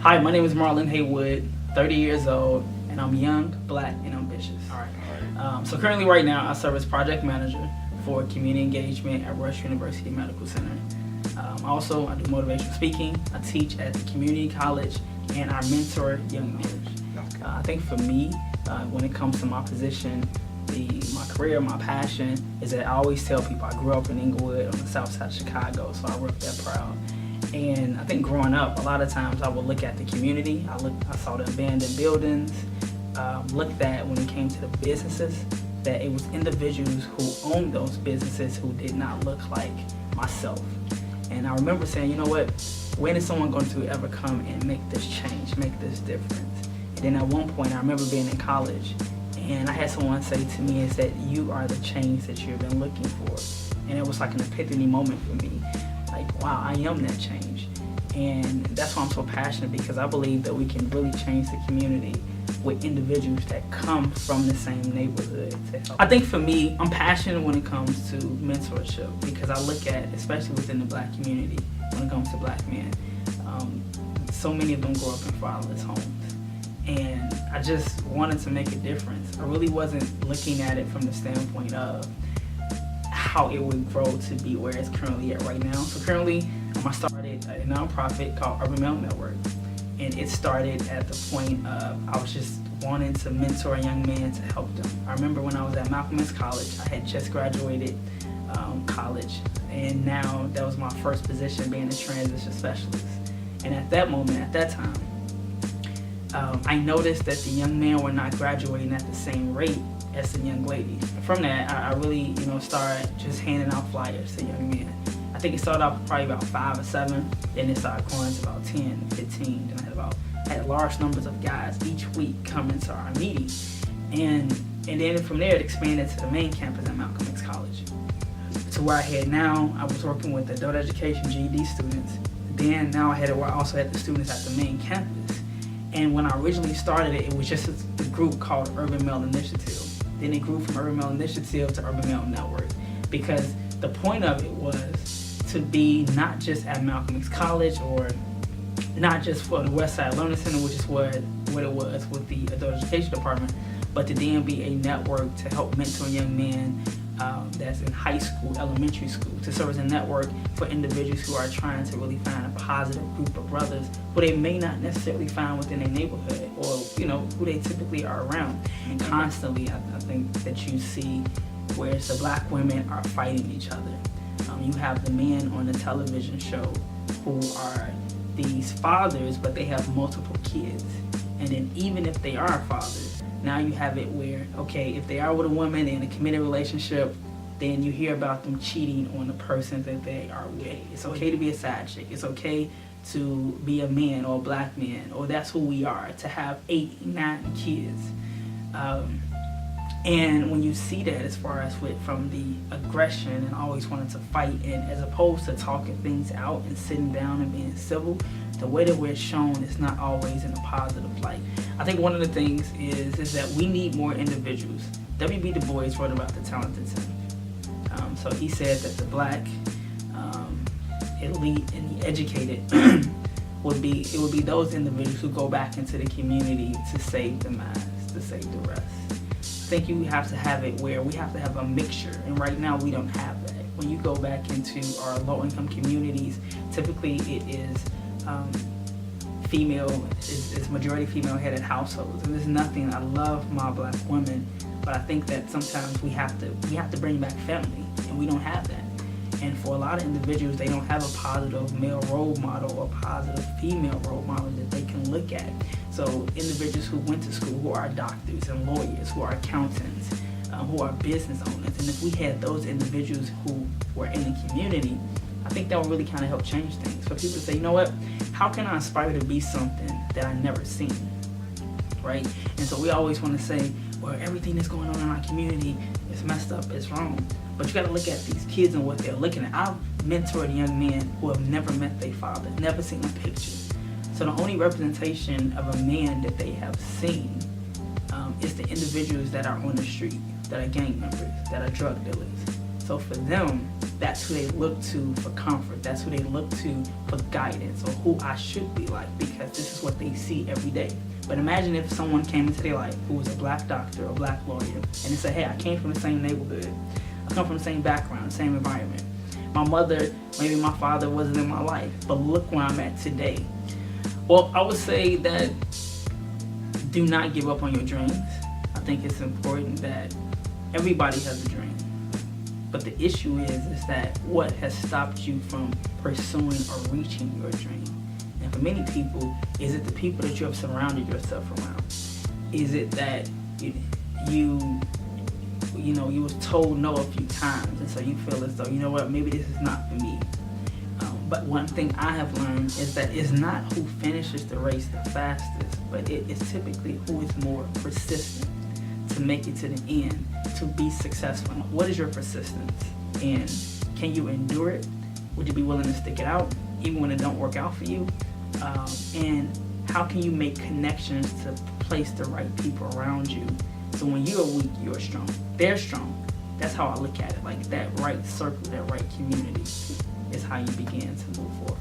Hi, my name is Marlon Haywood, 30 years old, and I'm young, black, and ambitious. All right. So currently right now, I serve as project manager for community engagement at Rush University Medical Center. Also, I do motivational speaking, I teach at the community college, and I mentor young men. I think for me, when it comes to my position, my career, my passion is that I always tell people I grew up in Inglewood on the south side of Chicago, so I rep that proud. And I think growing up, a lot of times I would look at the community, I saw the abandoned buildings, looked at when it came to the businesses, that it was individuals who owned those businesses who did not look like myself. And I remember saying, you know what, when is someone going to ever come and make this change, make this difference? And then at one point, I remember being in college, and I had someone say to me, is that you are the change that you've been looking for. And it was like an epiphany moment for me. Like, wow, I am that change. And that's why I'm so passionate, because I believe that we can really change the community with individuals that come from the same neighborhood to help. I think for me, I'm passionate when it comes to mentorship, because I look at, especially within the black community, when it comes to black men, so many of them grow up in fatherless homes. And I just wanted to make a difference. I really wasn't looking at it from the standpoint of how it would grow to be where it's currently at right now. So currently, I started a nonprofit called Urban Male Network. And it started at the point of I was just wanting to mentor young men to help them. I remember when I was at Malcolm X College, I had just graduated college. And now that was my first position, being a transition specialist. And at that moment, at that time, I noticed that the young men were not graduating at the same rate as the young ladies. From that, I really, started just handing out flyers to young men. I think it started off probably about 5 or 7, then it started growing to about 10, 15. Then I had large numbers of guys each week coming to our meeting. And then from there, it expanded to the main campus at Malcolm X College. To where I had now, I was working with adult education GED students. Then now I also had the students at the main campus. And when I originally started it, it was just a group called Urban Male Initiative. Then it grew from Urban Male Initiative to Urban Male Network, because the point of it was to be not just at Malcolm X College, or not just for the West Side Learning Center, which is what it was with the adult education department, but to then be a network to help mentor young men that's in high school, elementary school, to serve as a network for individuals who are trying to really find a positive group of brothers who they may not necessarily find within their neighborhood, or who they typically are around. And constantly, I think that you see where the black women are fighting each other. You have the men on the television show who are these fathers, but they have multiple kids. And then even if they are fathers, now you have it where, okay, if they are with a woman in a committed relationship, then you hear about them cheating on the person that they are with. It's okay to be a side chick. It's okay to be a man or a black man, or that's who we are, to have 8, 9 kids. And when you see that, as far as from the aggression and always wanting to fight, and as opposed to talking things out and sitting down and being civil, the way that we're shown is not always in a positive light. I think one of the things is that we need more individuals. W.B. Du Bois wrote about the talented 10. So he said that the black elite and the educated would be those individuals who go back into the community to save the mass, to save the rest. I think you have to have it where we have to have a mixture, and right now we don't have that. When you go back into our low-income communities, typically it is it's majority female-headed households, and there's nothing. I love my black women, but I think that sometimes we have to bring back family, and we don't have that. And for a lot of individuals, they don't have a positive male role model or positive female role model that they can look at. So individuals who went to school, who are doctors and lawyers, who are accountants, who are business owners, and if we had those individuals who were in the community, I think that would really kind of help change things. For people to say, you know what, how can I aspire to be something that I've never seen, right? And so we always want to say, well, everything that's going on in our community is messed up, it's wrong. But you got to look at these kids and what they're looking at. I've mentored young men who have never met their father, never seen a picture. So the only representation of a man that they have seen is the individuals that are on the street, that are gang members, that are drug dealers. So So for them, that's who they look to for comfort. That's who they look to for guidance, or who I should be like, because this is what they see every day. But imagine if someone came into their life who was a black doctor or a black lawyer, and they said, hey, I came from the same neighborhood. I come from the same background, the same environment. My mother, maybe my father wasn't in my life, but look where I'm at today. Well, I would say that do not give up on your dreams. I think it's important that everybody has a dream. But the issue is that what has stopped you from pursuing or reaching your dream? And for many people, is it the people that you have surrounded yourself around? Is it that you was told no a few times, and so you feel as though, you know what, maybe this is not for me? But one thing I have learned is that it's not who finishes the race the fastest, but it is typically who is more persistent to make it to the end, to be successful. What is your persistence? And can you endure it? Would you be willing to stick it out even when it don't work out for you? And how can you make connections to place the right people around you, so when you're weak, you're strong. They're strong. That's how I look at it. Like, that right circle, that right community is how you begin to move forward.